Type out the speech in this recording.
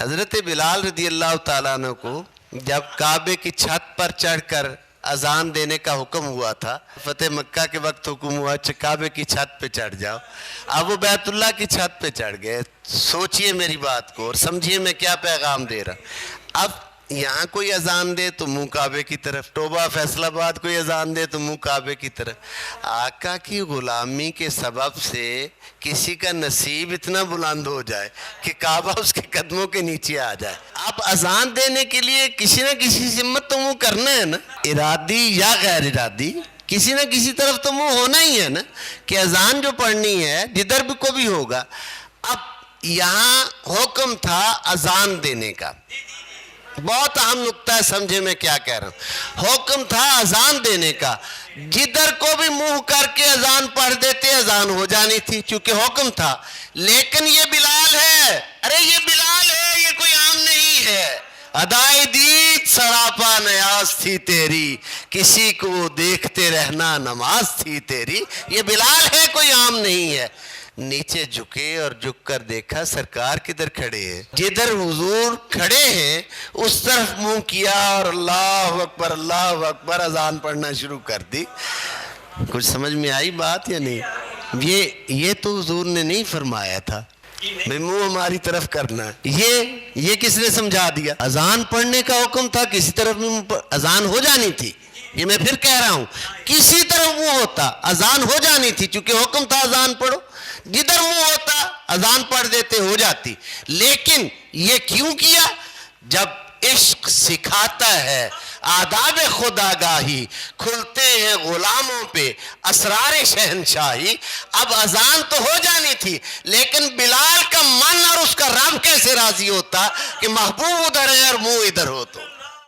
حضرت بلال رضی اللہ تعالیٰ عنہ کو جب کعبے کی چھت پر چڑھ کر اذان دینے کا حکم ہوا تھا، فتح مکہ کے وقت حکم ہوا کعبے کی چھت پہ چڑھ جاؤ، اب وہ بیت اللہ کی چھت پہ چڑھ گئے. سوچئے میری بات کو اور سمجھیے میں کیا پیغام دے رہا. اب یہاں کوئی اذان دے تو منہ کعبے کی طرف، ٹوبہ فیصل آباد کوئی اذان دے تو منہ کعبے کی طرف. آقا کی غلامی کے سبب سے کسی کا نصیب اتنا بلند ہو جائے کہ کعبہ اس کے قدموں کے نیچے آ جائے. اب اذان دینے کے لیے کسی نہ کسی سمت تو منہ کرنا ہے نا، ارادی یا غیر ارادی، کسی نہ کسی طرف تو منہ ہونا ہی ہے نا کہ اذان جو پڑھنی ہے جدھر بھی کو بھی ہوگا. اب یہاں حکم تھا اذان دینے کا، بہت اہم نقطہ ہے، سمجھے میں کیا کہہ رہا ہوں. حکم تھا اذان دینے کا، جدھر کو بھی منہ کر کے اذان پڑھ دیتے اذان ہو جانی تھی چونکہ حکم تھا. لیکن یہ بلال ہے، ارے یہ بلال ہے، یہ کوئی عام نہیں ہے. ادائے دید سراپا نیاز تھی تیری، کسی کو دیکھتے رہنا نماز تھی تیری. یہ بلال ہے، کوئی عام نہیں ہے. نیچے جھکے اور جھک کر دیکھا سرکار کدھر کھڑے ہیں، جدھر حضور کھڑے ہیں اس طرف منہ کیا اور اللہ اکبر اذان پڑھنا شروع کر دی. کچھ سمجھ میں آئی بات یا نہیں؟ یہ تو حضور نے نہیں فرمایا تھا بھئی منہ ہماری طرف کرنا ہے. یہ کس نے سمجھا دیا؟ اذان پڑھنے کا حکم تھا، کسی طرف بھی اذان ہو جانی تھی. یہ میں پھر کہہ رہا ہوں، کسی طرف منہ ہوتا اذان ہو جانی تھی چونکہ حکم تھا اذان پڑھو. جدھر منہ ہوتا اذان پڑھ دیتے ہو جاتی. لیکن یہ کیوں کیا؟ جب عشق سکھاتا ہے آداب خود آگاہی، کھلتے ہیں غلاموں پہ اسرار شہنشاہی. اب اذان تو ہو جانی تھی لیکن بلال کا من اور اس کا رب کیسے راضی ہوتا کہ محبوب ادھر ہے اور منہ ادھر ہو. تو